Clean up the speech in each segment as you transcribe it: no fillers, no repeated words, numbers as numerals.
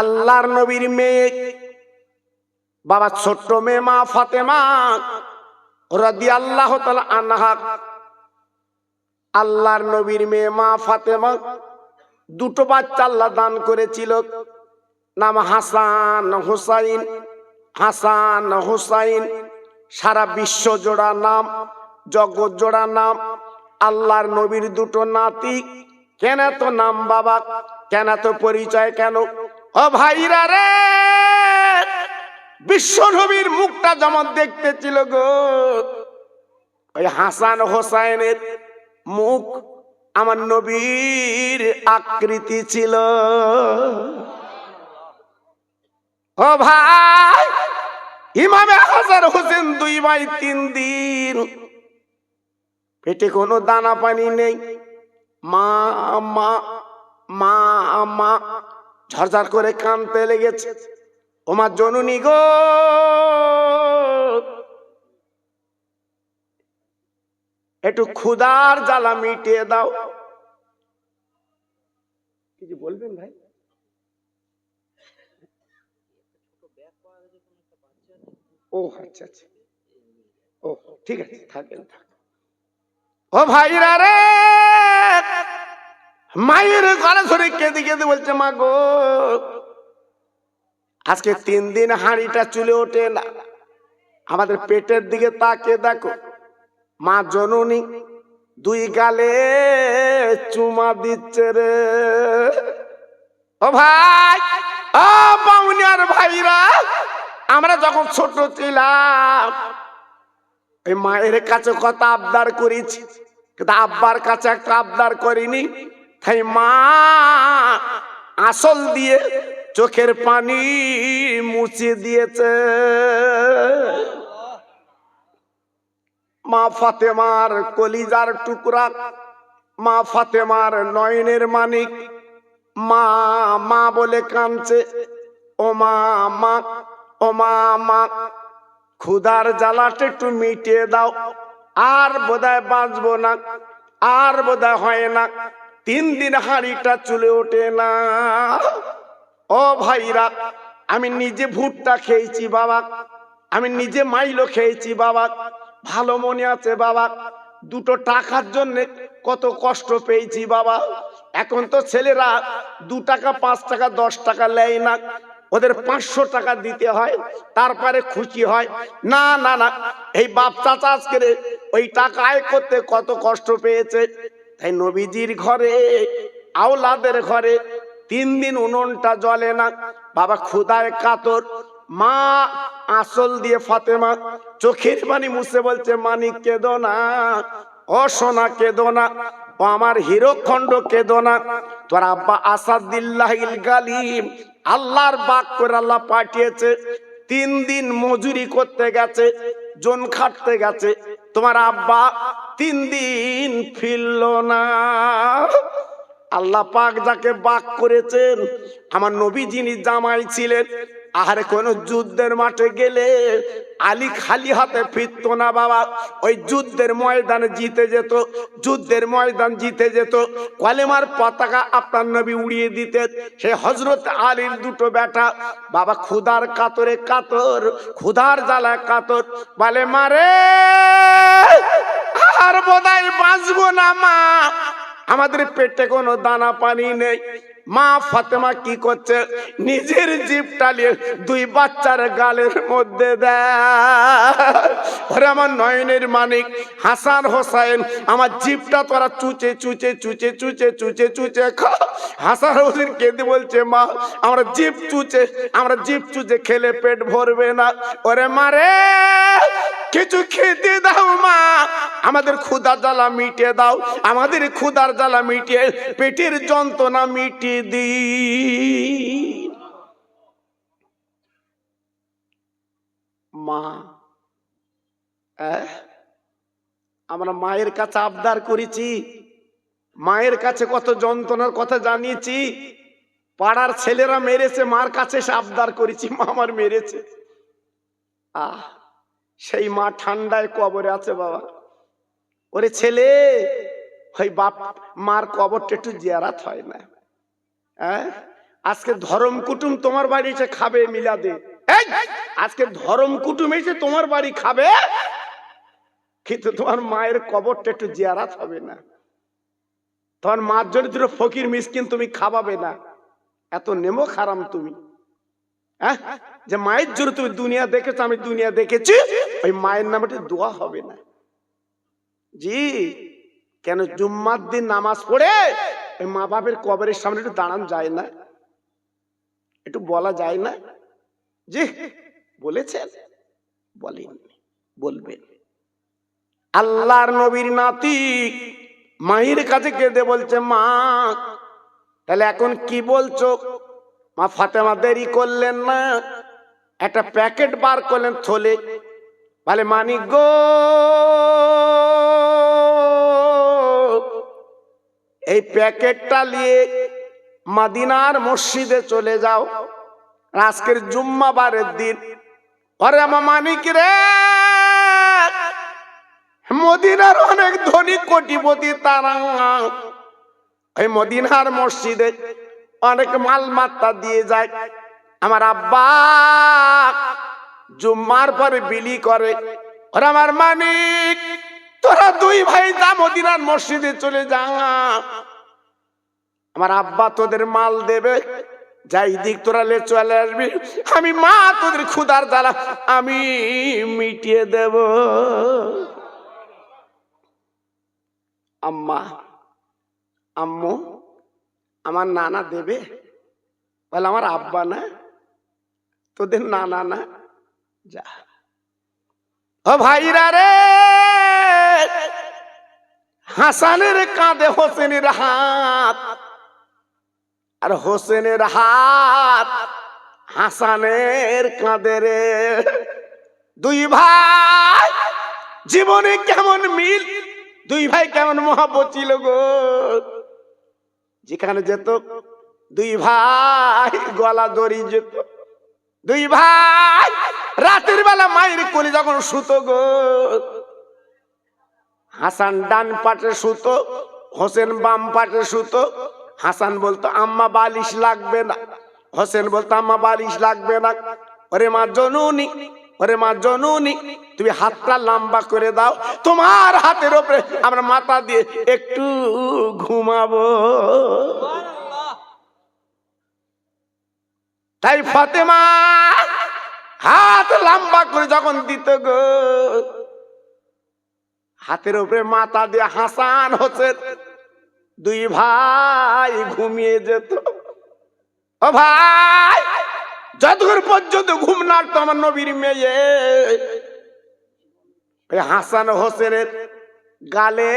আল্লাহর নবীর মেয়ে বাবা, ছোট্ট মেয়ে মা ফাতেমা রাদিয়াল্লাহু তাআলা আনহা। আল্লাহর নবীর মেয়ে মা ফাতেমা দুটো বাচ্চা আল্লাহ দান করেছিল, নাম হাসান হুসাইন। হাসান হুসাইন সারা বিশ্ব জোড়া নাম, জগৎ জোড়া নাম। আল্লাহর নবীর দুটো নাতি, কেন তো নাম বাবা, কেন তো পরিচয়, কেন? ও ভাইরা রে, বিশ্ব নবীর মুখটা যেমন দেখতে ছিল গো, ওই হাসান হোসাইনের মুখ আমার নবীর আকৃতি ছিল। ও ভাই, ইমামে হাসান হোসেন 2 ভাই 3 দিন পেটে কোনো দানা পানি নেই, মা মা মা মা ঝরঝর করে কাঁদতে লেগেছে। ওমা জননী গো, একটু ক্ষুধার জ্বালা মিটিয়ে দাও। কিছু বলবেন ভাই? ও আচ্ছা আচ্ছা, ও ঠিক আছে, থাকেন। ও ভাইরা রে, মায়ের গলা ধরে কেঁদে কেঁদে বলছে, মা গো, আজকে 3 দিন হাঁড়িটা চুলে ওঠে না। আমাদের পেটের দিকে তাকিয়ে দেখো, মা জননী 2 গালে চুমা দিচ্ছে রে। ও ভাই, ও বাউনিয়ার ভাইরা, আমরা যখন ছোট ছিলাম এই মায়ের কাছে কত আবদার করেছি, কিন্তু আব্বার কাছে একটা আবদার করিনি। তাই মা আসল দিয়ে চোখের পানি মুছে দিয়েছে। মা ফাতেমার কলিজার টুকরা, মা ফাতেমার নয়নের মানিক, মা মা বলে কাঁদছে। ও মা মা, ও মা মা, ক্ষুধার জ্বালাটা একটু মিটিয়ে দাও, আর বোধহয় বাঁচবো না, আর বোধহয় হয় না। 3 দিন হাঁড়িটা চুলে ওঠে না। ও ভাইরা, আমি নিজে ভুট্টা খেয়েছি বাবা, আমি নিজে মাইলো খেয়েছি বাবা, ভালো মনে আছে বাবা। 2 টাকার জন্য কত কষ্ট পেয়েছি বাবা। এখন তো ছেলেরা 2 টাকা 5 টাকা 10 টাকা নেয় না, ওদের 500 টাকা দিতে হয়, তারপরে খুশি হয়। না না না, এই বাপ চাচা আজকে ওই টাকা আয় করতে কত কষ্ট পেয়েছে। তাই নবীজির ঘরে, আওলাদের ঘরে 3 দিন উনুনটা জ্বলে না বাবা, ক্ষুধায় কাতর। মা আসল দিয়ে ফাতেমা চোখের পানি মুছে বলছে, মানিক কেঁদো না, ও সোনা কেঁদো না, ও আমার হিরোখণ্ড কেঁদো না। তোর আব্বা আসাদুল্লাহিল গালিব, আল্লাহর বাক করে আল্লাহ পাঠিয়েছে, 3 দিন মজুরি করতে গেছে, জন খাটতে গেছে, তোমার আব্বা 3 দিন ফিরল না। আল্লাহ পাক যাকে বাক করেছেন, আমার নবী যিনি জামাই ছিলেন, আর কোন যুদ্ধের মাঠে গেলে আলী খালি হাতে ফিরতো না বাবা, ওই যুদ্ধের ময়দানে জিতে যেত, যুদ্ধের ময়দান জিতে যেত, কলেমার পতাকা আপনার নবী উড়িয়ে দিতেন। সে হযরত আলীর 2 বেটা বাবা ক্ষুধার কাতরে কাতর, ক্ষুধার জ্বালায় কাতর, বলে মারে আর বোধহয় বাঁচবো না মা, আমাদের পেটে কোনো দানা পানি নেই। মা ফাতেমা কি করছে, নিজের জিভটা নিয়ে 2 বাচ্চার গালের মধ্যে দেয়। ওরে আমার নয়নের মানিক হাসান হোসাইন, আমার জিভটা তোরা চুচে চুচে চুচে চুচে চুচে চুচে খা। হাসান হোসেন কেঁদে বলছে, মা আমরা জিভ চুচে খেলে পেট ভরবে না। ওরে মারে কিছু খেতে দাও মা, আমাদের ক্ষুধার জ্বালা মিটিয়ে দাও, আমাদের ক্ষুধার জ্বালা মিটিয়ে পেটের যন্ত্রণা মিটিয়ে দি। মা, আমরা মায়ের কাছে আবদার করেছি, মায়ের কাছে কত যন্ত্রণার কথা জানিয়েছি। পাড়ার ছেলেরা মেরেছে, মার কাছে এসে আবদার করেছি, মা আমার মেরেছে। সেই মা ঠান্ডায় কবরে আছে বাবা। ওরে ছেলে, ওই বাপ মার কবরটা একটু জিয়ারাত হয় না? আজকে ধর্ম কুটুম তোমার বাড়ি এসে খাবে মিলাদে, আজকে ধর্ম কুটুম এসে তোমার বাড়ি খাবে, কিন্তু তোমার মায়ের কবরটা একটু জিয়ারাত হবে না, তোমার মার জন্য দুটো ফকির মিসকিন তুমি খাওয়াবে না। এত নেমো খারাম তুমি, হ্যাঁ? যে মায়ের জন্য তুমি দুনিয়া দেখেছো, আমি দুনিয়া দেখেছি, ওই মায়ের নামে দোয়া হবে না। জি, কেন জুম্মার দিন নামাজ পড়ে ওই মা বাপের কবরের সামনে একটু দাঁড়ান যায় না, একটু বলা যায় না? জি বলেছেন, বলেন, বলবেন। আল্লাহর নবীর নাতি মায়ের কাছে কেঁদে বলছে, মা তাহলে এখন কি বলছো? মা ফাতেমা দেরি করলেন না, একটা প্যাকেট বার করলেন থলে, বলে মানিক গো, এই প্যাকেটটা নিয়ে মদিনার মসজিদে চলে যাও, আজকের জুম্মাবারের দিন। আরে আমার মানিক রে, মদিনার অনেক ধনী কোটিপতি তারা এই মদিনার মসজিদে অনেক মালমাত্তা দিয়ে যায়, আমার আব্বা জুম্মার পরে বিলি করে। ওরা আমার মানিক, তোরা দুই ভাই যা মদিনার মসজিদে চলে যা, আমার আব্বা তোদের মাল দেবে, যাই দিক তোরা লে চলে আসবি, আমি মা তোদের ক্ষুধার জ্বালা আমি মিটিয়ে দেব। আম্মা, আম্মু, আমার নানা দেবে? বলে আমার আব্বা না, তোদের নানা না, যা। ও ভাইরা রে, হাসানের কাঁধে হোসেনের হাত, আর হোসেনের হাত হাসানের কাঁধে রে। দুই ভাই জীবনে কেমন মিল, দুই ভাই কেমন মহব্বত ছিল গো। যেখানে যেত দুই ভাই গলা দড়ি যেত, দুই ভাই রাতের বেলা মায়ের কোলে যখন শুতো গো, হাসান ডান পাটে শুতো, হোসেন বাম পাটে শুতো। হাসান বলতো আম্মা বালিশ লাগবে না, হোসেন বলতো আম্মা বালিশ লাগবে না। ওরে মা জননী, ওরে মা জননী, তুমি হাতটা লম্বা করে দাও, তোমার হাতের উপরে আমরা মাথা দিয়ে একটু ঘুমাবো। তাই ফাতেমা হাত লম্বা করে যখন দিত গো, হাতের উপরে মাথা দিয়ে হাসান হোসেন দুই ভাই ঘুমিয়ে যেত। ও ভাই, যতক্ষণ পর্যন্ত ঘুম না আসতো আমার নবীর মেয়ে হাসান হোসেনের গালে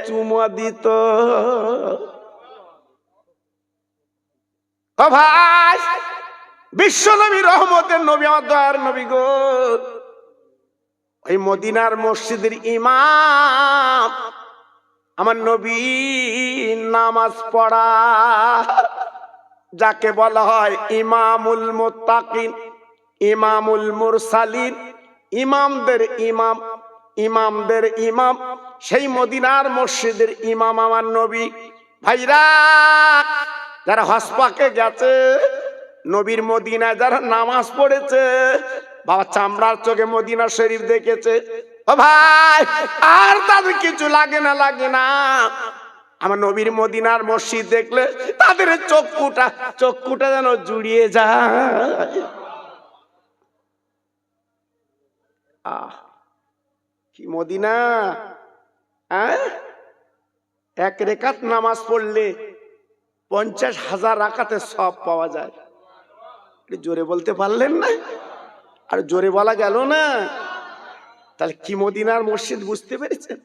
চুমো দিত। ও ভাই, বিশ্ব নবী, রহমতের নবী, আমার দয়ার নবী গো, ওই মদিনার মসজিদের ইমাম আমার নবী নামাজ পড়া, যাকে বলা হয় ইমামুল মুত্তাকিন, ইমামুল মুরসালিন, ইমামদের ইমাম, ইমামদের ইমাম, সেই মদিনার মসজিদের ইমাম আমার নবী। ভাইরা, যারা হজ পাকে গেছে, নবীর মদিনায় যারা নামাজ পড়েছে, বাবা চামড়ার চোখে মদিনা শরীফ দেখেছে, ও ভাই আর তাদের কিছু লাগে না, লাগে না। আমার নবীর মদিনার মসজিদ দেখলে তাদের চক্ষুটা যেন জুড়িয়ে যায়। কি মদিনা! এক রেকাত নামাজ পড়লে 50,000 রাকাতে সব পাওয়া যায়। জোরে বলতে পারলেন না? আর জোরে বলা গেল না? তাহলে কি মদিনার মসজিদ বুঝতে পেরেছেন?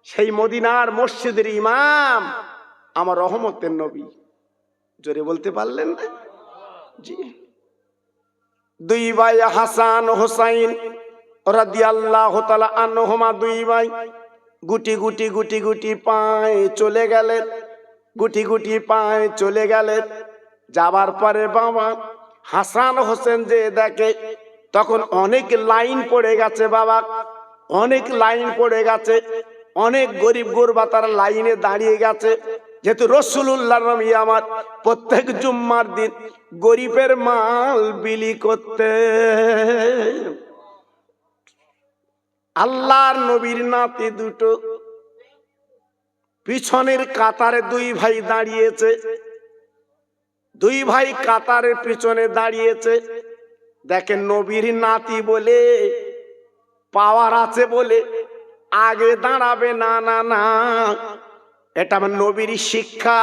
সেই মদিনার মসজিদের ইমাম আমার রহমতের নবী। জোরে বলতে পারলেন না? জি। দুই ভাই হাসান হোসাইন রাদিয়াল্লাহু তাআলা আনহুমা, দুই ভাই গুটি গুটি গুটি গুটি পায়ে চলে গেলেন, গুটি গুটি পায়ে চলে গেলেন। যাবার পরে বাবা হাসান হোসেন যে দেখে, তখন অনেক লাইন পড়ে গেছে বাবা, অনেক লাইন পড়ে গেছে, অনেক গরিব গুরবা তারা লাইনে দাঁড়িয়ে গেছে, যেহেতু রসুল্লাহ নবী আমার প্রত্যেক জুম্মার দিন গরিবের মাল বিলি করতে। আল্লাহর নবীর নাতি দুটো পিছনের কাতারে দুই ভাই দাঁড়িয়েছে, দুই ভাই কাতারের পিছনে দাঁড়িয়েছে। দেখেন নবীর নাতি বলে পাওয়ার আছে বলে আগে দাঁড়াবে না, না না, এটা আমার নবীর শিক্ষা।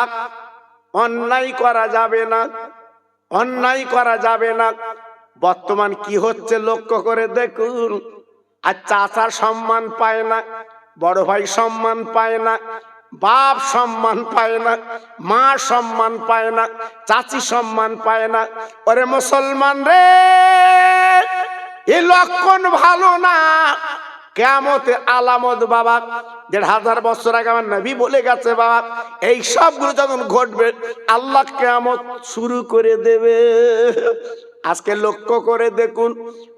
অন্যায় করা যাবে না, অন্যায় করা যাবে না। বর্তমান কি হচ্ছে লক্ষ্য করে দেখুন। আর চাচার সম্মান পায় না, বড় ভাই সম্মান পায় না, বাপ সম্মান পায় না, মা সম্মান পায় না, চাচি সম্মান পায় না। ওরে মুসলমান রে, এই লক্ষণ ভালো না। কিয়ামতের আলামত বাবা ১৫০০ বছর আগে আমার নবী বলে গেছে বাবা, এই সবগুলো যখন ঘটবে আল্লাহ কিয়ামত শুরু করে দেবে। আজকে লক্ষ্য করে দেখুন,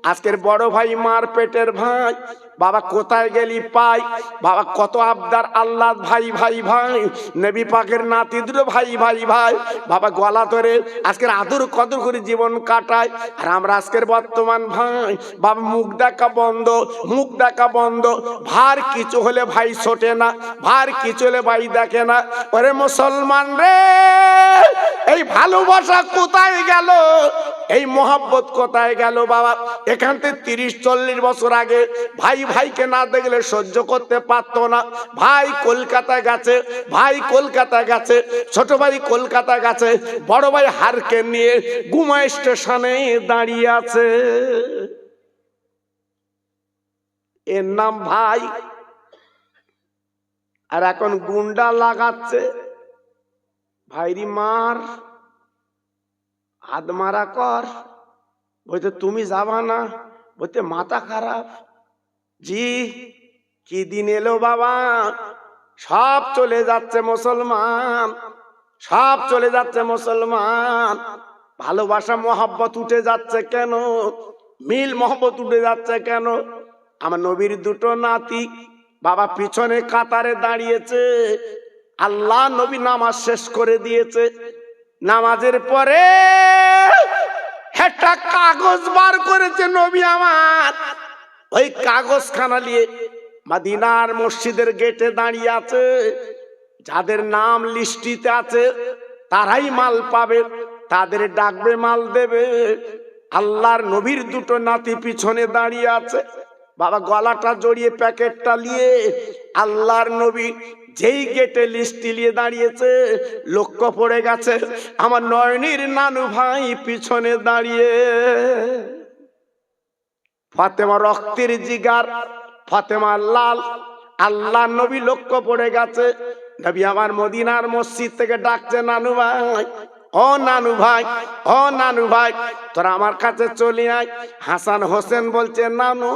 আজকের বড় ভাই মার পেটের ভাই, বাবা কোথায় গেলি পাই, বাবা কত আবদার আল্লাহ ভাই ভাই ভাই, নবী পাকের নাতি দুটো ভাই ভাই ভাই, বাবা গলা ধরে আজকের আদর কদর করে জীবন কাটায়। আর আমরা আজকের বর্তমান ভাই বাবা মুখ দেখা বন্ধ, মুখ দেখা বন্ধ। ভার কিছু হলে ভাই ছোটে না, ভার কিছু হলে ভাই দেখে না। ওরে মুসলমান রে, এই ভালোবাসা কোথায় গেল, এই মোহাব্বত কোথায় গেল বাবা? এখান থেকে ৩০-৪০ বছর আগে ভাই ভাইকে না দেখলে সহ্য করতে পারতো না। ভাই কলকাতা গেছে, ভাই কলকাতা গেছে, ছোট ভাই কলকাতা গেছে, বড় ভাই হারকে নিয়ে গুমা স্টেশনে দাঁড়িয়ে আছে। এর নাম ভাই, আর এখন গুন্ডা লাগাচ্ছে ভাইরি মার, হাত মারা কর। বলতে তুমি যাবা না, বলতে মাথা খারাপ। জি কি দিন এলো বাবা, সব চলে যাচ্ছে মুসলমান, সব চলে যাচ্ছে মুসলমান। ভালোবাসা মহব্বত উঠে যাচ্ছে কেন, মিল মহব্বত উঠে যাচ্ছে কেন? আমার নবীর দুটো নাতি বাবা পিছনে কাতারে দাঁড়িয়েছে। আল্লাহ নবী নামাজ শেষ করে দিয়েছে। নামাজের পরে একটা কাগজ বার করেছে নবী আমার। ওই কাগজ খানা নিয়ে মদিনার মসজিদের গেটে দাঁড়িয়ে আছে। যাদের নাম লিস্টিতে আছে তারাই মাল পাবে, তাদের ডাকবে, মাল দেবে। আল্লাহর নবীর দুটো নাতি পিছনে দাঁড়িয়ে আছে। বাবা গলাটা জড়িয়ে প্যাকেটটা নিয়ে আল্লাহর নবী যেই গেটে লিস্টি নিয়ে দাঁড়িয়েছে, লক্ষ্য পড়ে গেছে আমার নয়নির নানু ভাই পিছনে দাঁড়িয়ে। ফাতেমা রক্তের জিগার, ফাতেমা লাল। আল্লাহ নবী লক্ষ্য পড়ে গেছে। নবী আমার মদিনার মসজিদ থেকে ডাকছে, নানু ভাই, ও নানু ভাই, ও নানু ভাই, তোরা আমার কাছে চলে আয়। হাসান হোসেন বলছে, নানু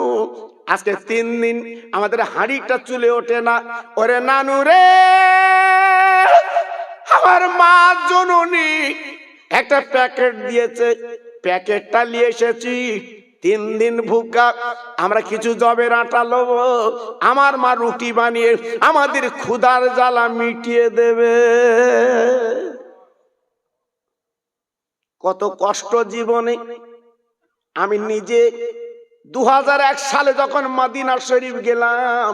আজকে ৩ দিন আমাদের হাঁড়িটা চুলে ওঠে না। ওরে নানু রে, আমার মা জননী একটা প্যাকেট দিয়েছে, প্যাকেটটা নিয়ে এসেছি। ৩ দিন ভুকা, আমরা কিছু জবের আটা লব, আমার মা রুটি বানিয়ে আমাদের ক্ষুধার জ্বালা মিটিয়ে দেবে। কত কষ্ট জীবনে। আমি নিজে ২০০১ সালে যখন মদিনা শরীফ গেলাম,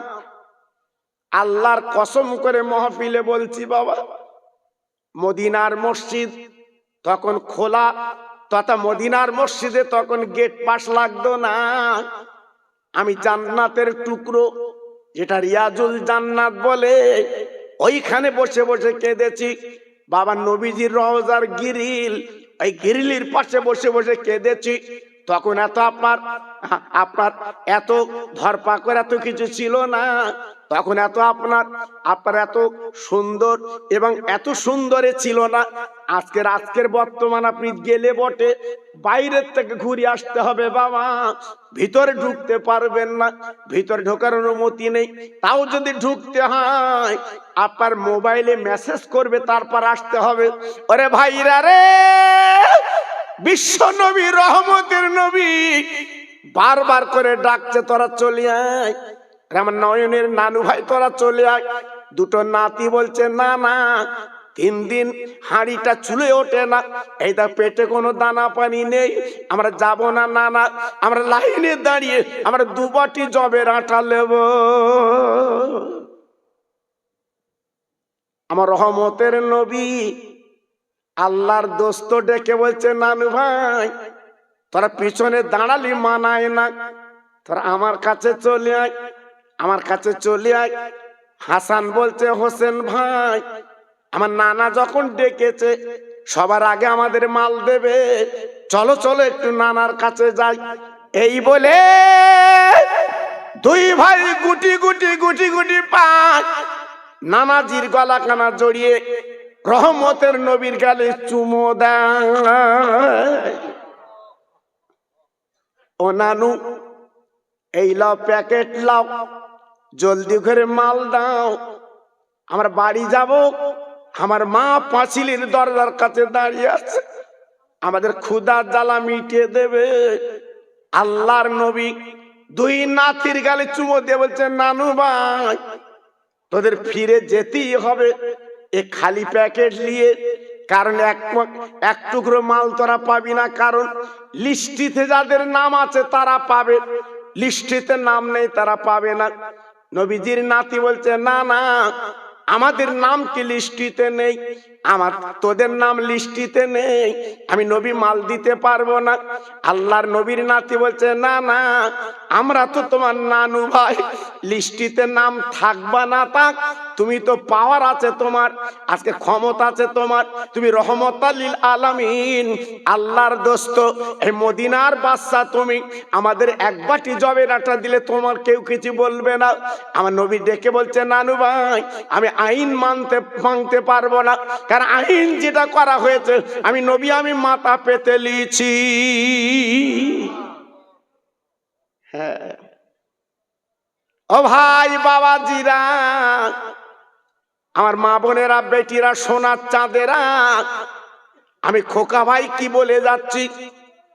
আল্লাহর কসম করে মাহফিলে বলছি বাবা, মদিনার মসজিদ তখন খোলা, তথা মদিনার মসজিদে তখন গেট পাস লাগতো না। আমি জান্নাতের টুকরো, যেটা রিয়াজুল জান্নাত বলে, ওইখানে বসে বসে কেঁদেছি। বাবা নবীজির রওজার গিরিল, এই গিরিলের পাশে বসে বসে কেঁদেছি। তখন এত আপনার এত ধরপাকড় এত কিছু ছিল না। তখন এত আপনার এত সুন্দর এবং এত সুন্দরে ছিল না। আজকের বর্তমান আপনি গেলে বটে, বাইরের থেকে ঘুরে আসতে হবে বাবা, ভিতরে ঢুকতে পারবেন না, ভিতরে ঢোকার অনুমতি নেই। তাও যদি ঢুকতে হয় আপনার মোবাইলে মেসেজ করবে, তারপর আসতে হবে। ওরে ভাইরা রে, বিশ্ব নবী, রহমতের নবী বারবার করে ডাকছে, তোরা চলে আয়। আমার নয়নের নানু ভাই তোরা চলে আয়। দুটো নাতি বলছে, না না, 3 দিন হাঁড়িটা চুলে ওঠে না, এইটা পেটে কোনো দানা পানি নেই। আমরা যাব না, না না, আমরা লাইনে দাঁড়িয়ে আমরা 2 বাটি জবের আটা নেব। আমার রহমতের নবী আল্লাহর দোস্ত ডেকে বলছে, নানু ভাই তোরা পিছনে দাঁড়ালি মানায় না, তোরা আমার কাছে চলে আয়, আমার কাছে চলে আয়। হাসান বলছে, হোসেন ভাই আমার নানা যখন ডেকেছে সবার আগে আমাদের মাল দেবে, চলো চলো একটু নানার কাছে যাই। এই বলে 2 ভাই গুটি গুটি গুটি গুটি পায় নানাজির গলা কানা জড়িয়ে রহমতের নবীর গালে চুমো দেয়। ও নানু এই লাও প্যাকেট লাও, জলদি করে মাল দাও, আমরা বাড়ি যাব। আমার মা পাঁচিলের দরজার কাছে দাঁড়িয়ে আছে, আমাদের ক্ষুধার জ্বালা মিটিয়ে দেবে। আল্লাহর নবী 2 নাতির গালে চুমো দিয়ে বলছে, নানু ভাই তোদের ফিরে যেতেই হবে এ খালি প্যাকেট নিয়ে, কারণ এক টুকরো মাল তোরা পাবি না, কারণ লিস্টিতে যাদের নাম আছে তারা পাবে, লিস্টিতে নাম নেই তারা পাবে না। নবীজির নাতি বলছে, না না আমাদের নাম কি লিস্টিতে নেই, আমার তোদের নাম লিস্টিতে নেই, আমি নবী মাল দিতে পারবো না। আল্লাহর নবীর নাতি বলছে, না না আমরা তো তোমার নানু ভাই, লিস্টিতে নাম থাকবা না থাক, তুমি তো পাওয়ার আছে তোমার, আজকে ক্ষমতা আছে তোমার, তুমি রহমতুল লিল আলামিন আল্লাহর দোস্ত, এই মদিনার বাদশা তুমি, আমাদের 1 বাটি জবের আটা দিলে তোমার কেউ কিছু বলবে না। আমার নবী ডেকে বলছে, নানু ভাই আমি আইন মানতে পারবো না, কারণ আইন যেটা করা হয়েছে আমি নবী আমি মাথা পেতে লিছি। হ্যাঁ ও ভাই বাবাজিরা, আমার মা বোনেরা, বেটিরা, সোনার চাঁদেরা, আমি খোকা ভাই কি বলে যাচ্ছি,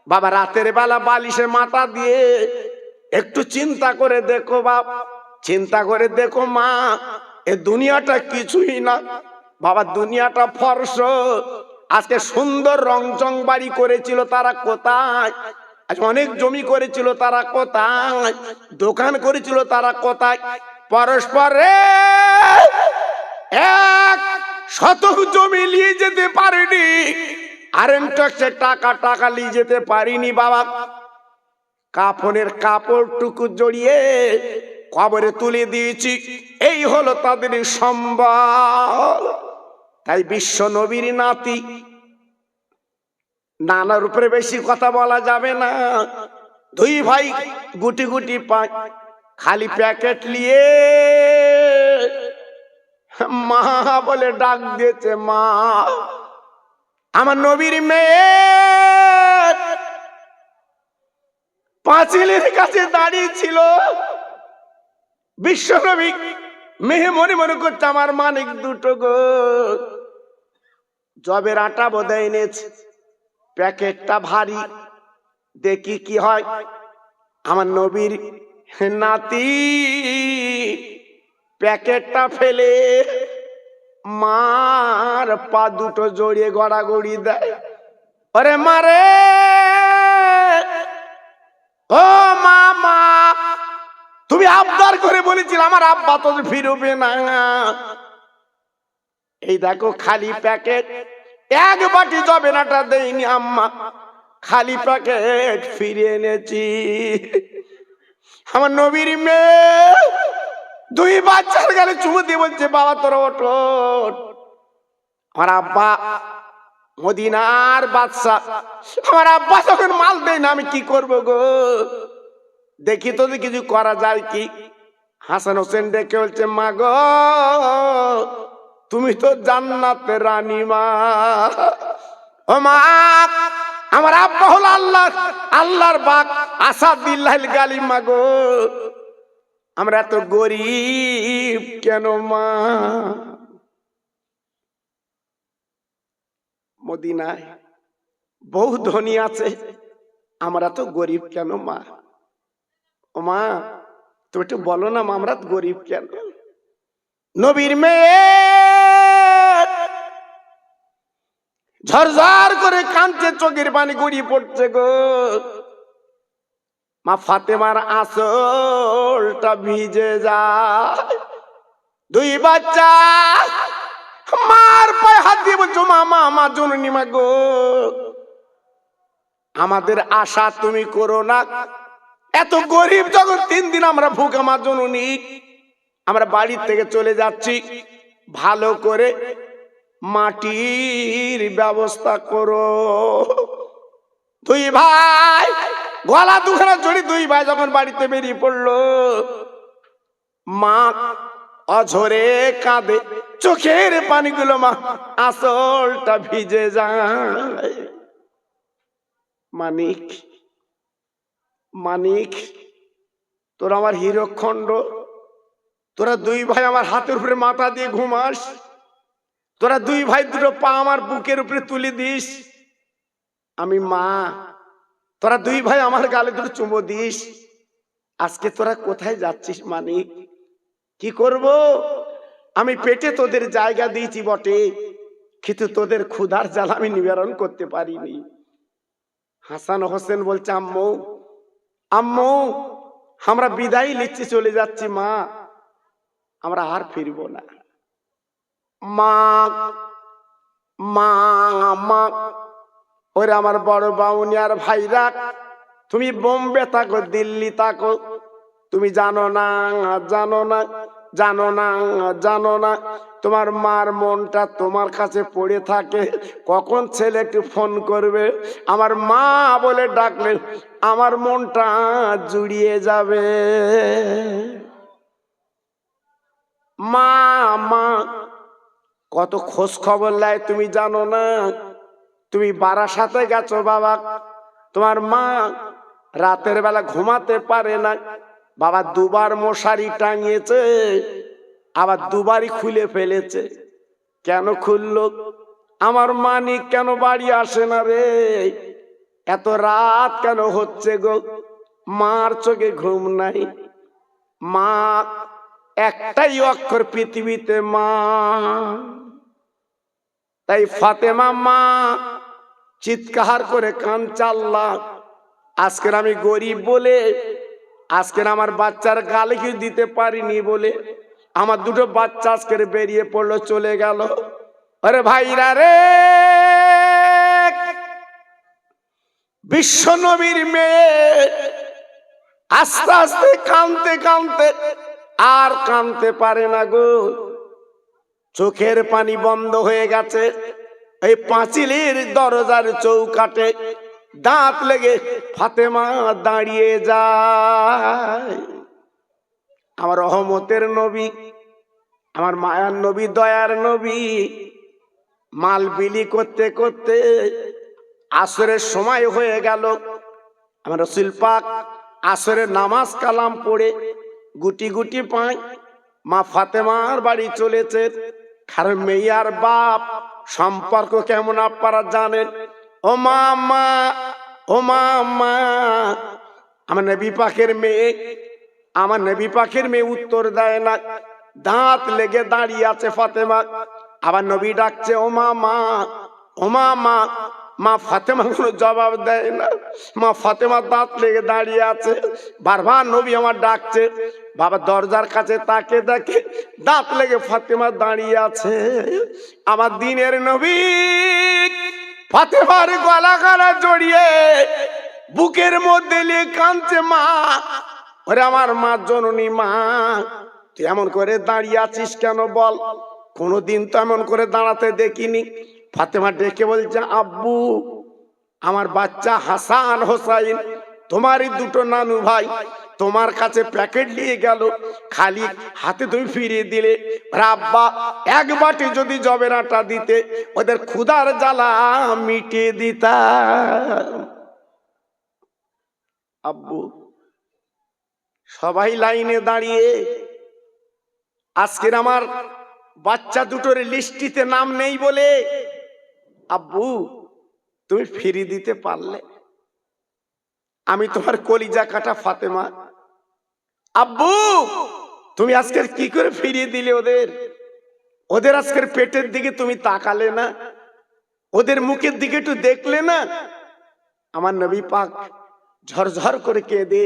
বাবা রাতের বেলা বালিশে মাথা দিয়ে একটু চিন্তা করে দেখো বাপ, চিন্তা করে দেখো মা, এ দুনিয়াটা কিছুই না বাবা, দুনিয়াটা ফর্স। আজকে সুন্দর রংচং বাড়ি করেছিল তারা কোথায়, আজ অনেক জমি করেছিল তারা কোথায়, দোকান করেছিল তারা কোথায়, পরস্পরে 1 শতক জমি নিয়ে যেতে পারেনি, আরেকটা টাকা নিয়ে যেতে পারিনি বাবা। কাফনের কাপড়টুকু জড়িয়ে কবরে তুলে দিয়েছি, এই হলো তাদের সম্বল। তাই বিশ্ব নবীর নাতি, নানার উপরে বেশি কথা বলা যাবে না। 2 ভাই গুটি গুটি পায়, খালি প্যাকেট নিয়ে মা বলে ডাক দিয়েছে, মা আমার নবীর মেয়ে পাঁচিলের কাছে দাঁড়িয়ে ছিল। বিশ্ব নবী মেয়ে মনে মনে করছে, আমার মানিক দুটো গো, জবের আটা বোধহয় এনেছে, প্যাকেটটা ভারী, দেখি কি হয়। আমার নবীর নাতি প্যাকেটটা ফেলে মার পা দুটো জড়িয়ে গড়াগড়ি দেয়, ওরে মারে, ও মা, তুমি আবদার করে বলেছিলে আমার আব্বা তো ফিরবে না, এই দেখো খালি প্যাকেট, 1 বাটি জবের আটা দেয়নি আম্মা, খালি প্যাকেট ফিরে এনেছি। আমার নবীর মেয়ে 2 বাচ্চার গালে চুমু দিয়ে বলছে, বাবা তোরা ওঠো, আমার আব্বা মদিনার বাদশা, আমার আব্বা যখন মাল দেয় না আমি কি করবো গো, দেখি তো কিছু করা যায় কি। হাসান হোসেন ডেকে বলছে, মা গো তুমি তো জান্নাতের রানী মা, ও মা আমার আব্বা হলো আল্লাহর বাগ আসাদুল্লাহিল গালিব, মা গো আমরা এত গরিব কেন মা। মদিনায় বহু ধনী আছে, আমরা তো গরিব কেন মা। ও মা তুমি একটু বলো না মা, আমরা গরিব কেন। নবীর মেয়ে ঝরঝর করে কাঁদছে, চোখের পানি গড়িয়ে পড়ছে গো। মা ফাতেমার আঁচলটা ভিজে যায়। দুই বাচ্চা মার পায়ে হাত দিয়ে বলছো, মা মা জননী মা গো, আমাদের আশা তুমি করো না। এত গরিব যখন 3 দিন আমরা ভুখা, মা জননী আমরা বাড়ি থেকে চলে যাচ্ছি, ভালো করে মাটির ব্যবস্থা করো। দুই ভাই গলা দুখানা জড়ি, দুই ভাই যখন বাড়িতে বেরিয়ে পড়লো, মা অঝরে কাঁদে, চোখের পানিগুলো মা আঁচলটা ভিজে যায়। মানিক মানিক, তোরা আমার হীরকখণ্ড, তোরা দুই ভাই আমার হাতের উপরে মাথা দিয়ে ঘুমাস, তোরা দুই ভাই দুটো পা আমার বুকের উপরে তুলে দিস, আমি মা, তোরা দুই ভাই আমার গালে দুটো চুমো দিস। আজকে তোরা কোথায় যাচ্ছিস মানিক? কি করব? আমি পেটে তোদের জায়গা দিয়েছি বটে, কিন্তু তোদের ক্ষুধার জ্বালা আমি নিবারণ করতে পারিনি। হাসান হোসেন বলছে, আম্মু আম্মু আমরা বিদায় নিচ্ছি, চলে যাচ্ছি মা, আমরা আর ফিরবো না। মা মা মা, ওরে আমার বড় বাউনি আর ভাইরা, তুমি বোম্বে থাকো, দিল্লি থাকো, তুমি জানো না জানো না জানো না জানো না তোমার মার মনটা তোমার কাছে পড়ে থাকে, কখন ছেলে একটু ফোন করবে, আমার মা বলে ডাকলে আমার মনটা জুড়িয়ে যাবে। মা মা, কত খোঁজ খবর লাই তুমি জানো না। তুমি বারাসাতে গেছো বাবা, তোমার মা রাতের বেলা ঘুমাতে পারে না, বাবা দুবার মশারি টাঙিয়েছে, আবার দুবারই খুলে ফেলেছে। কেন খুললো? আমার মানিক কেন বাড়ি আসে না রে? এত রাত কেন হচ্ছে গো? মার চোখে ঘুম নাই। মা একটাই অক্ষর পৃথিবীতে, মা। তাই ফাতেমা মা চিৎকার করে কাঁদছে, আল্লাহ আজকের আমি গরিব বলে, আজকের আমার বাচ্চার গালে কি দিতে পারিনি বলে আমার দুটো বাচ্চা আজকের বেরিয়ে পড়লো, চলে গেল। আরে ভাইরা রে, বিশ্ব নবীর মেয়ে আস্তে আস্তে কাঁদতে কাঁদতে আর কাঁদতে পারে না গো, চোখের পানি বন্ধ হয়ে গেছে। এই পাঁচিলের দরজার চৌকাটে দাঁত লেগে ফাতেমা দাঁড়িয়ে যায়। আমার রহমতের নবী, আমার মায়ার নবী, দয়ার নবী মাল বিলি করতে করতে আসরের সময় হয়ে গেল। আমার রাসূল পাক আসরের নামাজ কালাম পড়ে গুটি গুটি পায় মা ফাতেমার বাড়ি চলেছে। কারণ মেয়ার বাপ সম্পর্ক কেমন আপনারা জানেন। ও মা মা, ও মা মা, আমার নবী পাকের মেয়ে, আমার নবী পাকের মেয়ে উত্তর দেয় না, দাঁত লেগে দাঁড়িয়ে আছে ফাতেমা। আবার নবী ডাকছে, ও মা মা, ও মা মা, মা ফাতেমা কোনো জবাব দেয় না। মা ফাতেমা দাঁত লেগে দাঁড়িয়ে আছে, বারবার নবী আমার ডাকছে। বাবা দরজার কাছে তাকে দেখে দাঁত লেগে ফাতেমা দাঁড়িয়ে আছে। আমার দিনের নবী ফাতেমার গলা গলা জড়িয়ে বুকের মধ্যে নিয়ে কাঁদছে, মা ওরে আমার মা জননী, মা তুই এমন করে দাঁড়িয়ে আছিস কেন বল? কোনদিন তো এমন করে দাঁড়াতে দেখিনি। ফাতেমা ডেকে বলছে, আব্বু আমার বাচ্চা হাসান হোসাইন, তোমারই দুটো নানু ভাই তোমার কাছে প্যাকেট নিয়ে গেল, খালি হাতে তুমি ফিরিয়ে দিলে। আব্বা এক বাটি যদি জবের আটা দিতে, ওদের ক্ষুধার জ্বালা মিটিয়ে দিতাম। আব্বু সবাই লাইনে দাঁড়িয়ে, আজকের আমার বাচ্চা দুটোর লিস্টিতে নাম নেই বলে আব্বু তুমি ফিরিয়ে দিতে পারলে। আমি তোমার কলিজা কাটা ফাতেমা, আব্বু তুমি আজকের কি করে ফিরিয়ে দিলে ওদের? ওদের আজকের পেটের দিকে তুমি তাকালে না? ওদের মুখের দিকে একটু দেখলে না, আমার নবী পাক ঝরঝর করে কেঁদে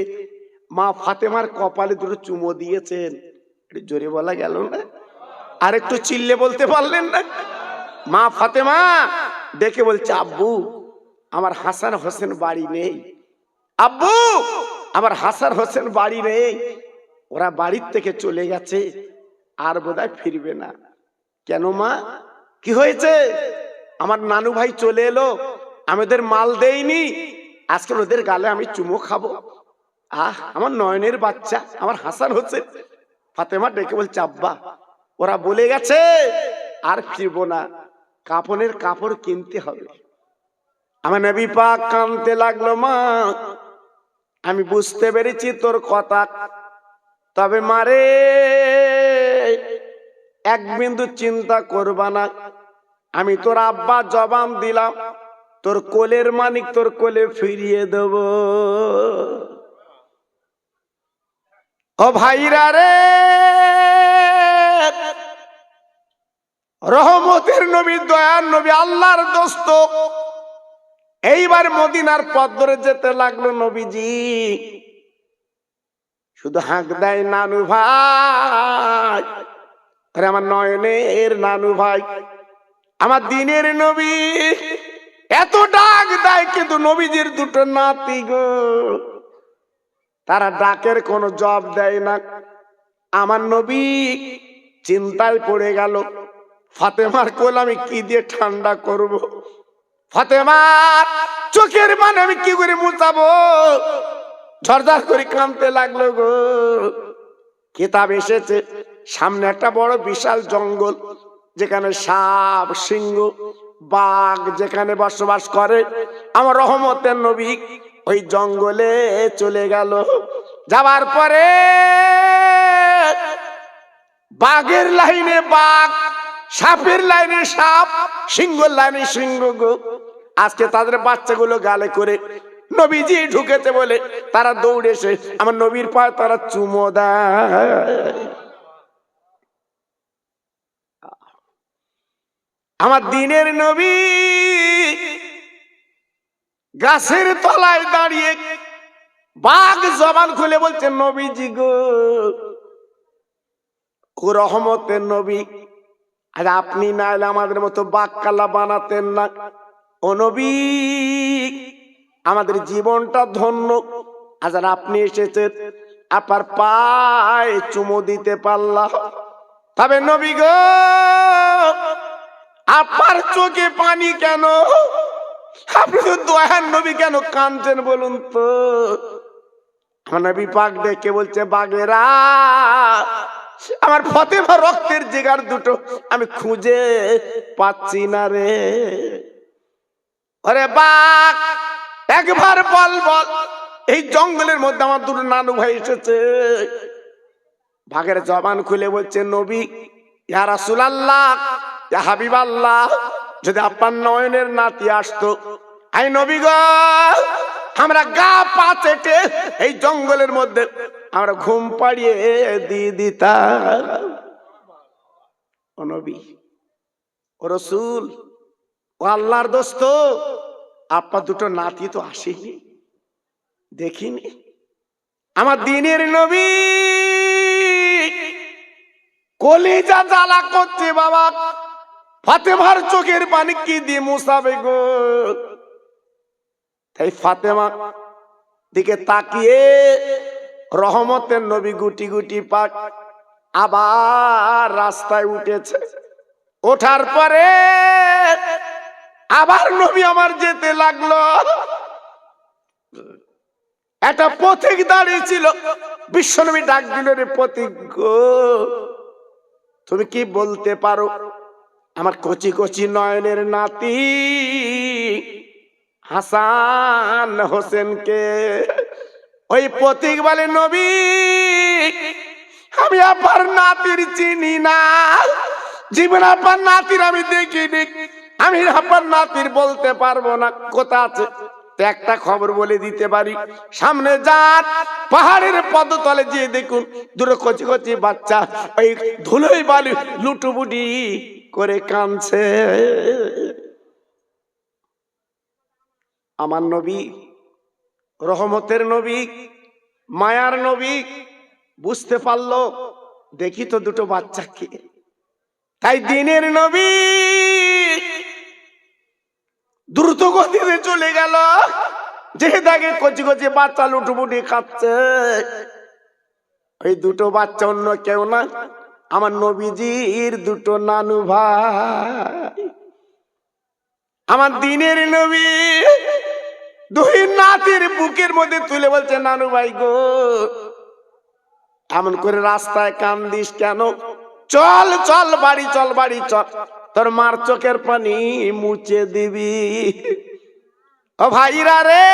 মা ফাতেমার কপালে দুটো চুমো দিয়েছেন। একটু জোরে বলা গেল না? আর একটু চিল্লে বলতে পারলেন না? মা ফাতেমা ডেকে বলছে, আব্বু আমার হাসান হোসেন বাড়ি নেই, আব্বু আমার হাসান হোসেন বাড়ি নেই, ওরা বাড়ির থেকে চলে গেছে, আর বোধহয় ফিরবে না। কেন মা, কি হয়েছে? আমার নানু ভাই চলে এলো, আমাদের মাল দেয়নি, আজকে ওদের গালে আমি চুমো খাবো। আমার নয়নের বাচ্চা আমার হাসান হোসেন। ফাতেমা ডেকে বলছে, আব্বা ওরা বলে গেছে আর ফিরবো না, কাপনের কাপড় কিনতে হবে। আমার নবী পাক কাঁদতে লাগলো, মা আমি বুঝতে পেরেছি তোর কথা, তবে মারে এক বিন্দু চিন্তা করবা না, আমি তোর আব্বা জবান দিলাম, তোর কোলের মানিক তোর কোলে ফিরিয়ে দেব। ও ভাইরা রে, রহমতের নবী, দয়ার নবী, আল্লাহর দোস্ত এইবার মদিনার পথ ধরে যেতে লাগলো। নবীজি শুধু হাঁক দেয়, নানু ভাই, আরে আমার নয়নের নানু ভাই, আমার দিনের নবী। এত ডাক দেয়, কিন্তু নবীজির দুটো নাতি গো, তারা ডাকের কোনো জবাব দেয় না। আমার নবী চিন্তায় পড়ে গেল, ফাতেমার কোল আমি কি দিয়ে ঠান্ডা করব, ফাতেমার চোখের পানি আমি কি করে মুছাবো। ঝরঝর করে কাঁদতে লাগলো গো। কিতাব এসেছে সামনে একটা বড় বিশাল জঙ্গল, যেখানে সাপ সিংহ বাঘ যেখানে বসবাস করে। আমার রহমতের নবী ওই জঙ্গলে চলে গেল। যাবার পরে বাঘের লাইনে বাঘ, সাপের লাইনে সাপ, সিংহের লাইনে সিংহ গো। আজকে তাদের বাচ্চাগুলো গালে করে নবীজি ঢুকেছে বলে তারা দৌড়ে এসে আমার নবীর পায়ে তারা চুমো দেয়। আমার দিনের নবী গাছের তলায় দাঁড়িয়ে বাঘ জবান খুলে বলছে, নবীজি গো, ও রহমতের নবী, আর আপনি না এলে আমাদের মতো বাঘ কালা বানাতেন না। ও নবী, আমাদের জীবনটা ধন্য, আজ আপনি এসেছেন, আপনার পায়ে চুমো দিতে পারলাম। তবে নবী গো, আপনার চোখে পানি কেন? আপনি তো দয়ার নবী, কেন কাঁদছেন বলুন তো? আমার নবী পাক ডেকে বলছে, বাঘেরা, আমার ফাতেমা রক্তের জিগার দুটো আমি খুঁজে পাচ্ছি না রে। আরে বাঘ, একবার বল বল, এই জঙ্গলের মধ্যে আমার দুটো নানু ভাই এসেছে। বাঘের জবান খুলে বলছে, নবী, ইয়া রাসূলুল্লাহ, ইয়া হাবিবাল্লাহ, যদি আপনার নয়নের নাতি আসতো, আই নবী গো, আমরা গা পা চেটে এই জঙ্গলের মধ্যে আমরা ঘুম পাড়িয়ে দিয়ে দিতাম। ও নবী, ও রাসূল, ও আল্লাহর দোস্ত, আপনার দুটো নাতি তো আসেনি, দেখিনি। আমার দিনের নবী কলিজা জ্বালা করছে বাবা, ফাতেমার চোখের পানি কি দিয়ে মুছাবে গো। তাই ফাতেমা দিকে তাকিয়ে রহমতের নবী গুটি গুটি পাক আবার রাস্তায় উঠেছে। ওঠার পরে আবার নবী আমার যেতে লাগলো। একটা পথিক দাঁড়িয়ে ছিল, বিশ্বনবী ডাক দিল, রে পথিক গো, তুমি কি বলতে পারো আমার কচি কচি নয়নের নাতি হাসান হোসেনকে? ওই পথিক বলে, নবী, আমি আপনার নাতির চিনি না, জীবন আপনার নাতির আমি দেখিনি, আমি আপনার নাতির বলতে পারবো না কোথা আছে। একটা খবর বলে দিতে পারি, সামনে যান, পাহাড়ের পদতলে গিয়ে দেখুন দুটো কচি কচি বাচ্চা ওই ধুলোই বালি লুটুবুটি করে কাঁদছে। আমার নবী রহমতের নবী, মায়ার নবী বুঝতে পারলো দেখি তো দুটো বাচ্চাকে, তাই দিনের নবী দ্রুত গতিতে চলে গেল। যে দেখে কচি কচি বাচ্চা লুটুপুটি খাচ্ছে, ওই দুটো বাচ্চা অন্য কেউ না, আমার নবীজির দুটো নানু ভাই। আমার দিনের নবী দুই নাতির বুকের মধ্যে তুলে বলছে, নানু ভাই গো, এমন করে রাস্তায় কান্দিস কেন? চল চল বাড়ি চল, বাড়ি চল, তোর মার চোখের পানি মুছে দিবি। ও ভাইরা রে,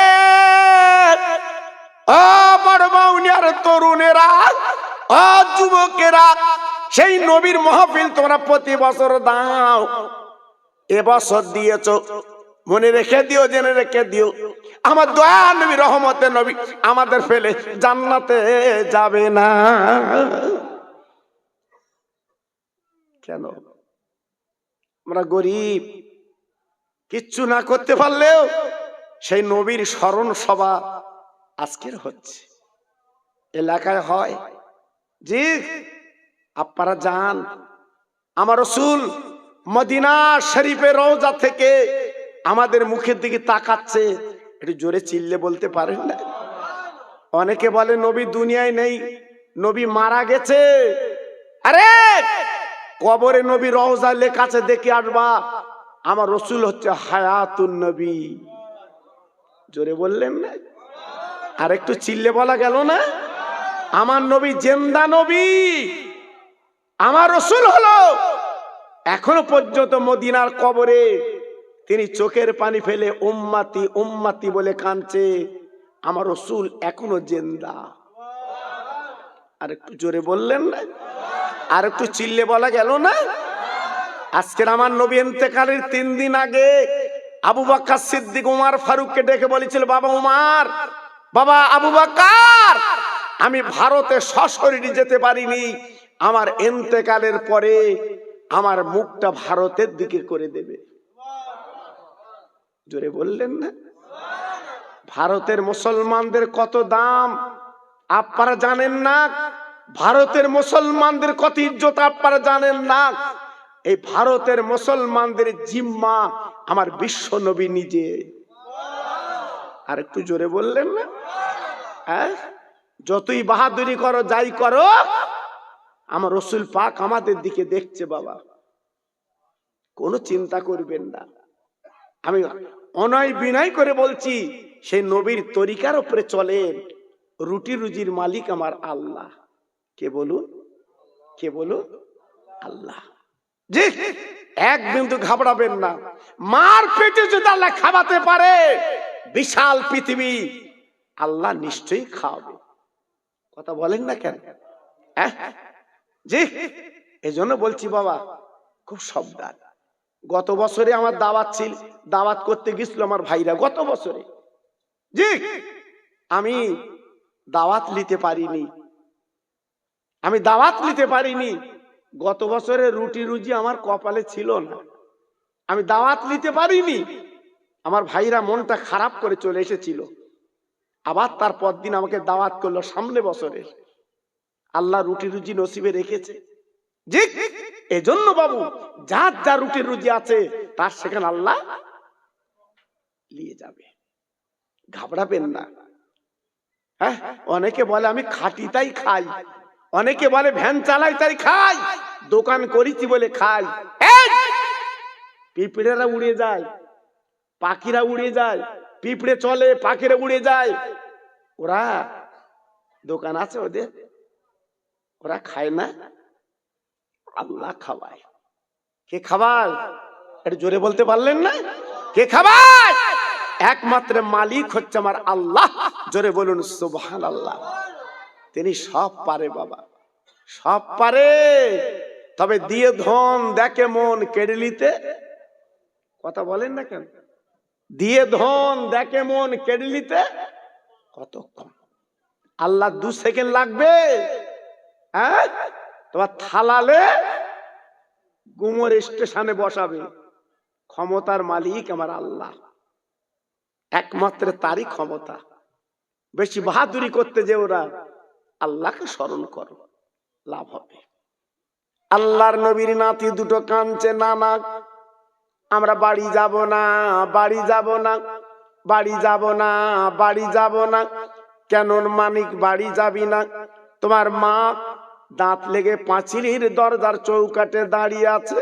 ও বড় বাউনিয়ার তরুণেরা, ও যুবকেরা, সেই নবীর মাহফিল তোমরা প্রতি বছর দাও, এবছর দিয়েছ, মনে রেখে দিও, জেনে রেখে দিও, আমার দয়া নবী রহমতের নবী আমাদের ফেলে জান্নাতে যাবে না। কেন? আমরা গরিব, কিচ্ছু না করতে পারলেও সেই নবীর স্মরণ সভা আজকের হচ্ছে, এলাকায় হয়। জি, আপনারা যান। আমার রাসূল মদিনা শরীফের রওজা থেকে আমাদের মুখের দিকে তাকাচ্ছে, একটু জোরে চিল্লে বলতে পারেন না? অনেকে বলে নবী দুনিয়ায় নেই, নবী মারা গেছে। আরে কবরে নবী রওজা লেখা আছে, দেখে আসবা, আমার রাসূল হচ্ছে হায়াতুন নবী। জোরে বললেন না? আর একটু চিল্লে বলা গেল না? আমার নবী জিন্দা নবী, আমার রাসূল হলো এখনো পর্যন্ত মদিনার কবরে তিনি চোখের পানি ফেলে উম্মতি উম্মতি বলে কাঁদছে, আমার রাসূল এখনো জিন্দা। আর একটু জোরে বললেন না? আর একটু চিল্লে বলা গেল না? আজকের আমার নবী ইন্তেকালের 3 দিন আগে আবু বকর সিদ্দিক উমর ফারুককে ডেকে বলেছিল, বাবা উমর, বাবা আবু বকর, আমি ভারতে সশরীরে যেতে পারিনি, আমার ইন্তেকালের পরে আমার মুখটা ভারতের দিকে করে দেবে। জোরে বললেন না? ভারতের মুসলমানদের কত দাম আপনারা জানেন না? ভারতের মুসলমানদের কত ইজ্জত আপনারা জানেন না? এই ভারতের মুসলমানদের জিম্মা আমার বিশ্ব নবী নিজে। আর একটু জোরে বললেন না? হ্যাঁ, যতই বাহাদুরি করো, যাই করো, আমার রাসূল পাক আমাদের দিকে দেখছে বাবা, কোনো চিন্তা করবেন না। আমি অনয় বিনয় করে বলছি, সেই নবীর তরিকার উপরে চলেন, রুটি রুজির মালিক আমার আল্লাহ। কে বলুন? কে বলুন? আল্লাহ। জি, এক বিন্দু ঘাবড়াবেন না। মার পেটে যদি আল্লাহ খাওয়াতে পারে বিশাল পৃথিবী, আল্লাহ নিশ্চয়ই খাওয়াবে। কথা বলেন না কেন? জি, এজন্য বলছি বাবা, খুব সাবধান। গত বছরে আমার দাওয়াত ছিল, দাওয়াত করতে গেছিল আমার ভাইরা গত বছরে। জি, আমি দাওয়াত নিতে পারিনি, আমি দাওয়াত নিতে পারিনি। গত বছরে রুটি রুজি আমার কপালে ছিল না, আমি দাওয়াত নিতে পারিনি। আমার ভাইরা মনটা খারাপ করে চলে এসেছিল। আবার তার পর দিন আমাকে দাওয়াত করলো সামনে বছরে। আল্লাহ রুটি রুজি নসিবে রেখেছে। জি, এজন্য বাবু, যার যা রুটি রুজি আছে তার সেখানে আল্লাহ নিয়ে যাবে, ঘাবড়াবেন না। হ্যাঁ, অনেকে বলে আমি খাটি তাই খাই, অনেকে বলে ভ্যান চালাই তাই খাই, দোকান করেছি বলে খাই। পিঁপড়েরা উড়ে যায়, পাখিরা উড়ে যায়, পিঁপড়ে চলে, পাখিরা উড়ে যায়, ওরা দোকান আছে ওদের, ওরা খায় না, আল্লাহ খাওয়ায়। কে খাওয়ায়? এটা জোরে বলতে পারলেন না? কে খাওয়ায়? একমাত্র মালিক হচ্ছে আমার আল্লাহ। জোরে বলুন সুবহানাল্লাহ। তিনি সব পারে বাবা, সব পারে। তবে দিয়ে ধন দেখে মন কেড়ে নিতে, কথা বলেন না কেন? দিয়ে ধন দেখে মন কেড়ে নিতে কতক্ষণ? আল্লাহ 2 সেকেন্ড লাগবে? হ্যাঁ, তোমার থালালে গুমর স্টেশনে বসাবে। ক্ষমতার মালিক আমার আল্লাহ। একমাত্র তারই ক্ষমতা। বেশি বাহাদুরি করতে যে ওরা আল্লাহকে স্মরণ করো, লাভ হবে। আল্লাহর নবীর নাতি দুটো কাঁদছে, না না আমরা বাড়ি যাব না, বাড়ি যাব না, বাড়ি যাব না, বাড়ি যাব না। কেন মানিক বাড়ি যাবি না? তোমার মা দাঁত লেগে পাঁচিলের দরজার চৌকাঠে দাঁড়িয়ে আছে,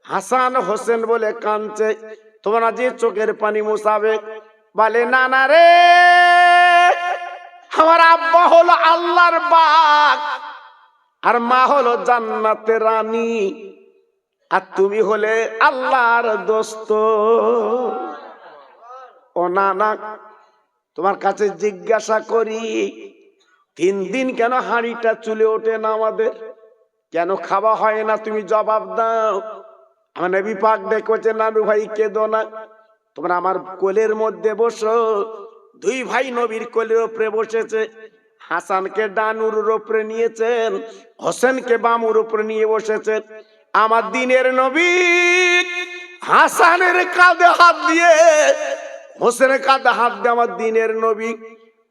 হাসান হোসেন বলে কাঁদছে, তোমরা যে চোখের পানি মোছাবে। বলে না না রে, আমার আব্বা হলো আল্লাহর বাগ, আর মা হলো জান্নাতের রানী, আর তুমি হলে আল্লাহর দোস্ত। ও না না, তোমার কাছে জিজ্ঞাসা করি, 3 দিন কেন হাঁড়িটা চুলে ওঠে না আমাদের? কেন খাওয়া হয় না? তুমি জবাব দাও। আমার নবী পাক ডেকেছে, নানু ভাই কেঁদো না, তোমরা আমার কোলের মধ্যে বসো। 2 ভাই নবীর কোলের উপরে বসেছে। হাসানকে ডানুর উপরে নিয়েছেন, হোসেনকে বামুর উপরে নিয়ে বসেছেন। আমার দিনের নবী হাসানের কাঁধে হাত দিয়ে, হোসেনের কাঁধে হাত দিয়ে আমার দিনের নবী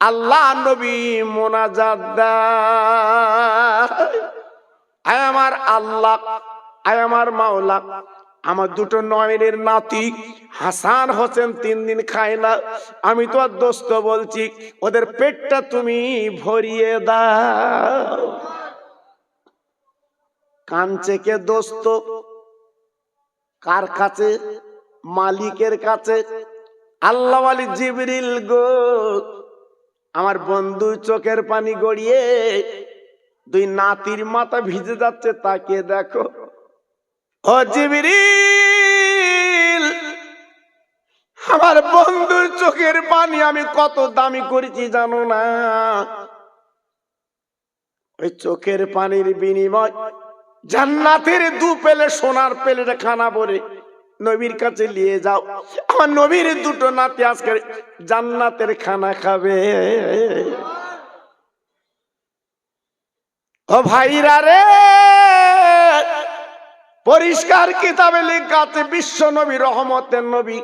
আল্লাহ নবী মোনাজাত দেয়, আয় আমার আল্লাহ, আয় আমার মাওলা, আমার দুটো নয়নের নাতি হাসান হোসেন 3 দিন খায় না, আমি তো আর দোস্ত বলছি, ওদের পেটটা তুমি ভরিয়ে দাও। কাঁদছে কে? দোস্ত। কার কাছে? মালিকের কাছে। আল্লাহ ওয়ালি জিবরিল গো, আমার বন্ধু চোখের পানি গড়িয়ে 2 নাতির মাথা ভিজে যাচ্ছে, তাকে দেখো। ও জিবরিল, আমার বন্ধুর চোখের পানি আমি কত দামি করেছি জানো না? ওই চোখের পানির বিনিময় জান্নাতের 2 প্লেট সোনার প্লেট খানা ভরে নবীর কাছে নিয়ে যাও। আমার নবীর দুটো নাতি আজকে জান্নাতের খানা খাবে। ও ভাইরা রে, পরিষ্কার কিতাবে লেখা আছে, বিশ্ব নবী রহমতের নবী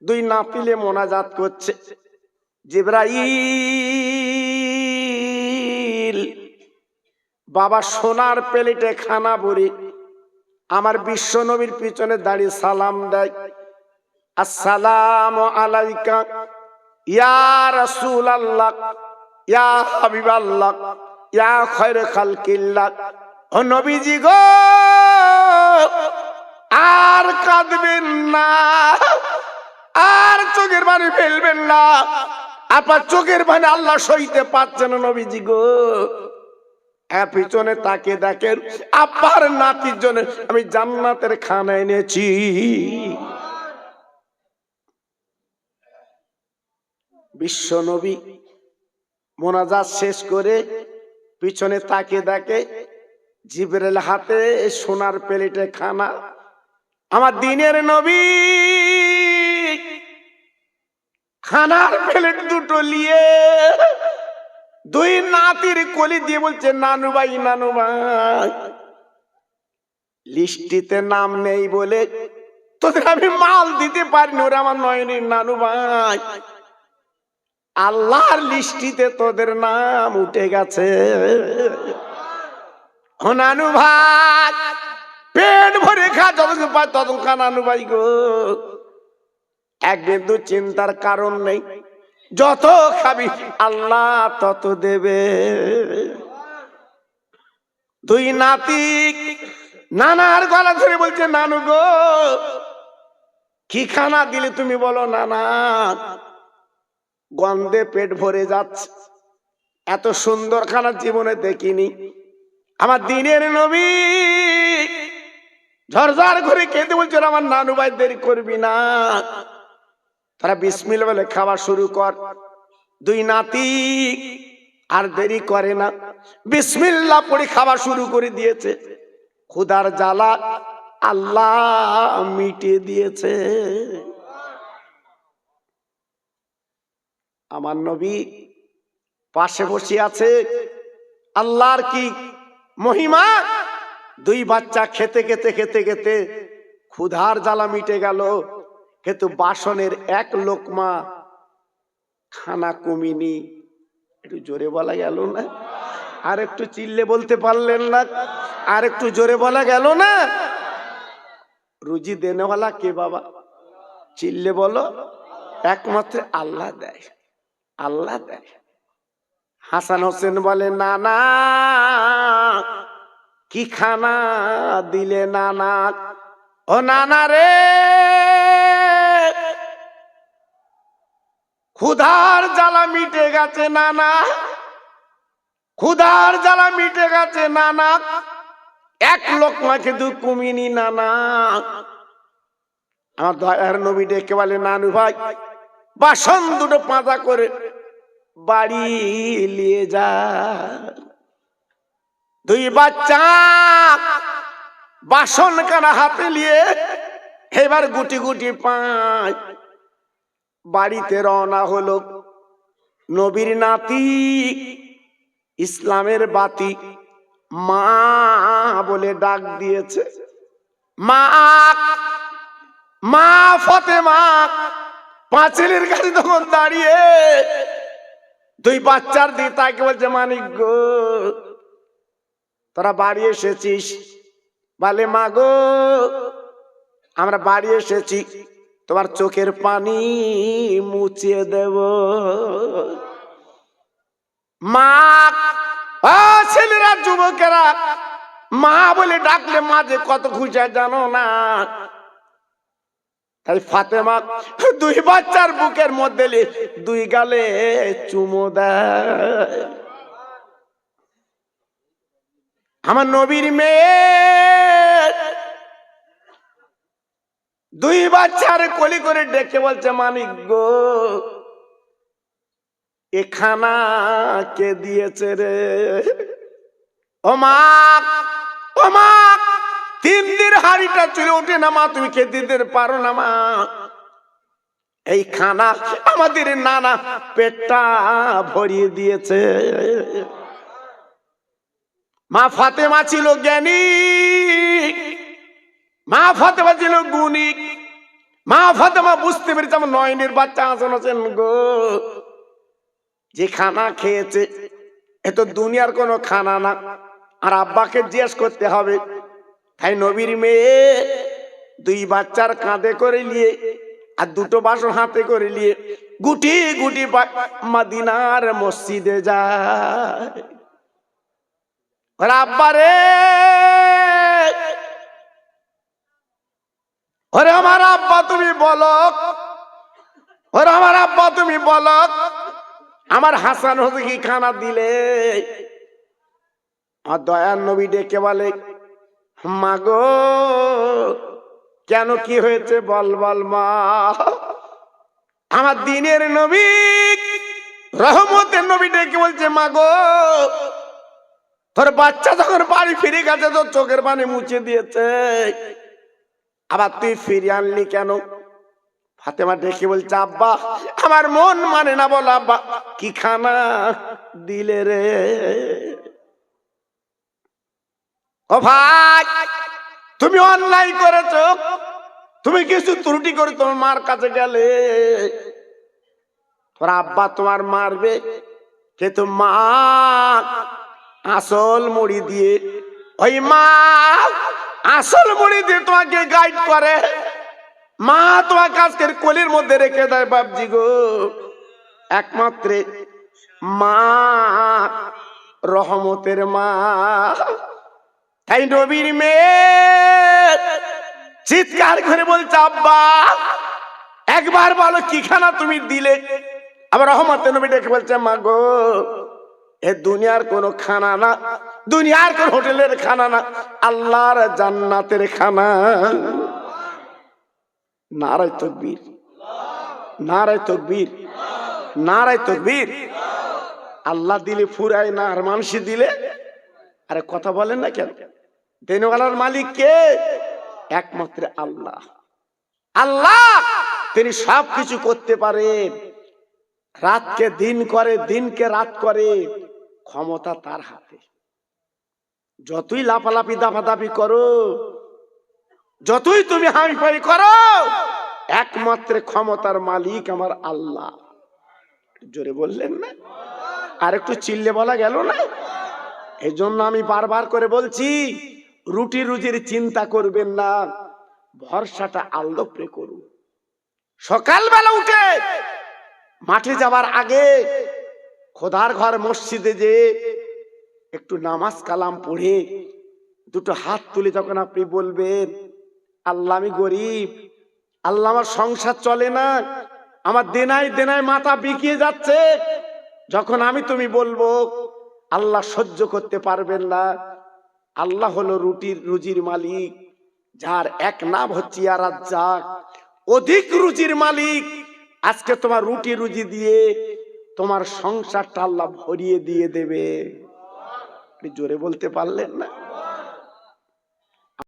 2 নাতিলে মোনাজাত করছে। জিবরাইল বাবা সোনার প্লেটে খানা ভরে আমার বিশ্ব নবীর পিছনে দাঁড়িয়ে সালাম দেয়, আসসালামু আলাইকা ইয়া রাসূলুল্লাহ, ইয়া হাবিবাল্লাহ, ইয়া খায়রে খালকিল্লাহ। ও নবীজি গো, আর কাঁদবেন না, আর চোখের পানি ফেলবেন না, আপনার চোখের পানি আল্লাহ সইতে পারছেন না। নবীজি গো, পিছনে তাকে দেখেন, আব্বার নাতির জন্য আমি জান্নাতের খানা এনেছি। বিশ্ব নবী মোনাজাত শেষ করে পিছনে তাকে দেখে, জিবরাইল হাতে সোনার প্লেটে খানা। আমার দিনের নবী খানার প্লেট দুটো নিয়ে 2 নাতির কোলে দিয়ে বলছে, নানু ভাই, নানু ভাই, লিস্টিতে নাম নেই বলে তোদের আমি মাল দিতে পারিনি, ওরা আমার নয়নের নানু ভাই, আল্লাহর লিস্টিতে তোদের নাম উঠে গেছে। ও নানু ভাই, পেট ভরে খা, যতক্ষণ পায় ততক্ষণ নানু ভাই গো, এক বিন্দু চিন্তার কারণ নেই, যত খাবি আল্লাহ তত দেবে। 2 নাতি নানার গলা ধরে বলছে, নানু গো, কি খানা দিলে তুমি বলো? নানা, গন্ধে পেট ভরে যাচ্ছে, এত সুন্দর খানা জীবনে দেখিনি। আমার দিনের নবী ঝরঝর করে খেতে বলছে, আমার নানু ভাই দেরি করবি না, তারা বিসমিল্লাহ বলে খাওয়া শুরু কর। 2 নাতি আর দেরি করে না, বিসমিল্লাহ পড়ে খাওয়া শুরু করে দিয়েছে। ক্ষুধার জ্বালা আল্লাহ মিটিয়ে দিয়েছে। আমার নবী পাশে বসে আছে, আল্লাহর কি মহিমা! 2 বাচ্চা খেতে খেতে খেতে খেতে ক্ষুধার জ্বালা মিটে গেল। কিন্তু বাসনের এক লোকমা খানা কমিনি। একটু জোরে বলা গেল না? আর একটু চিল্লে বলতে পারলেন না? আর একটু জোরে বলা গেল না? রুজি দেনেওয়ালা কে বাবা? চিল্লে বলো। একমাত্র আল্লাহ দেয়, আল্লাহ দেয়। হাসান হোসেন বলে, না না, কি খানা দিলে নানা? ও নানা রে, ক্ষুধার জ্বালা মিটে গেছে নানা, ক্ষুধার জ্বালা মিটে গেছে নানা, এক লোকমা কিন্তু কমিনি নানা। আমার দয়ার নবী ডেকে বলে, নানু ভাই, বাসন দুটো পাতা করে বাড়ি নিয়ে যা। দুই বাচ্চা বাসন কানা হাতে নিয়ে এবার গুটি গুটি পায় বাড়িতে রওনা হলো। নবীর নাতি, ইসলামের বাতি, মা বলে ডাক দিয়েছে। মা, মা ফাতেমা পাঁচিলের কাছে তখন দাঁড়িয়ে দুই বাচ্চার দিয়ে তাকে বলছে, মানিক গো, তোরা বাড়ি এসেছিস? বলে, মা গো, আমরা বাড়ি এসেছি, তোমার চোখের পানি মুছিয়ে দেব। মা, ছেলেরা যুবকেরা মা বলে ডাকলে মাঝে কত খুশি জানো না? তাই ফাতেমা দুই বাচ্চার বুকের মধ্যে দুই গালে চুমো দেয়। আমার নবীর মেয়ে দুই বাচ্চার কোলে করে ডেকে বলছে, মানিক গো, এ খানা কে দিয়েছে রে? ও মা, ও মা, 3 দিন হাড়িটা চলে ওঠে না মা, তুমি খেতে দিতে পারো না মা? এই খানা আমাদের নানা পেটটা ভরিয়ে দিয়েছে। মা ফাতেমা ছিল জ্ঞানী, মা ফাতেমা ছিল গুণী, মা ফাতেমা বুঝতে পেরেছে আমার নয়নের বাচ্চা হাসান হোসেন গো যে খানা খেয়েছে এ তো দুনিয়ার কোনো খানা না, আর আব্বাকে জিজ্ঞেস করতে হবে। তাই নবীর মেয়ে দুই বাচ্চার কাঁধে করে নিয়ে আর দুটো বাসন হাতে করে নিয়ে গুটি গুটি মদিনার মসজিদে যায়। আব্বা রে, ওরে আমার আব্বা তুমি বলো, ওরে আমার আব্বা তুমি বলো, আমার হাসান হোসেন কি খানা দিলে? আর দয়ার নবী ডেকে বলে, মা গো, কেন কি হয়েছে বল বল মা। আমার দিনের নবী রহমতের নবী ডেকে বলছে, মা গো, তোর বাচ্চা যখন বাড়ি ফিরে গেছে তোর চোখের পানি মুছে দিয়েছে, আবার তুই ফিরিয়ে আনলি কেন? ফাতেমা ডেকে বলছে, আব্বা আমার মন মানে না, বল আব্বা কি খানা দিলে রে? ও ভাই, তুমি অন্যায় করেছ, তুমি কিছু ত্রুটি করে তোমার মার কাছে গেলে, তোর আব্বা তোমার মারবে, কিন্তু মা আসল মুড়ি দিয়ে, ওই মা আসল মুড়ি দিয়ে তোমাকে গাইড করে। মা তোমাকে আজকের কোলের মধ্যে রেখে দেয় বাপজি গো। একমাত্র মা রহমতের মা। তাই নবীর মেয়ে চিৎকার করে বলছে, আব্বা একবার বলো কি খানা তুমি দিলে? আবার রহমতের নবী ডেকে বলছে, মা গো, এ দুনিয়ার কোন খানা না, দুনিয়ার কোন হোটেলের খানা না, আল্লাহর জান্নাতের খানা। নারায়ে তাকবীর, নারায়ে তাকবীর, নারায়ে তাকবীর। আল্লাহ দিলে ফুরায় না, আর মানুষ দিলে, আরে কথা বলেন না কেন? দেনওয়ালার মালিক কে? একমাত্র আল্লাহ। আল্লাহ তিনি সব কিছু করতে পারেন, রাতকে দিন করে, দিনকে রাত করে, ক্ষমতা তার হাতে। যতই লাফালাফি দাফাদাফি করো, যতই তুমি হামিফাই করো, একমাত্র ক্ষমতার মালিক আমার আল্লাহ। জোরে বললেন না? আর একটু চিল্লে বলা গেল না? এই জন্য আমি বারবার করে বলছি, রুটি রুজির চিন্তা করবেন না, ভরসাটা আল্লাহ উপরে করুন। সকালবেলা উঠে মাঠে যাবার আগে খোদার ঘর মসজিদে যে একটু নামাজ কালাম পড়ে দুটো হাত তুলে যখন আপনি বলবেন, আল্লাহ আমি গরিব, আল্লাহ আমার সংসার চলে না, আমার দেনায় দেনায় মাথা বিকিয়ে যাচ্ছে, যখন আমি তুমি বলবো, আল্লাহ সহ্য করতে পারবেন না। আল্লাহ হলো রুটির রুজির মালিক, যার এক নাম হচ্ছে ইয়া রাজ্জাক, অধিক রুজির মালিক। আজকে তোমার রুটি রুজি দিয়ে তোমার সংসারটা আল্লাহ ভরিয়ে দিয়ে দেবে। জোরে বলতে পারলেন না?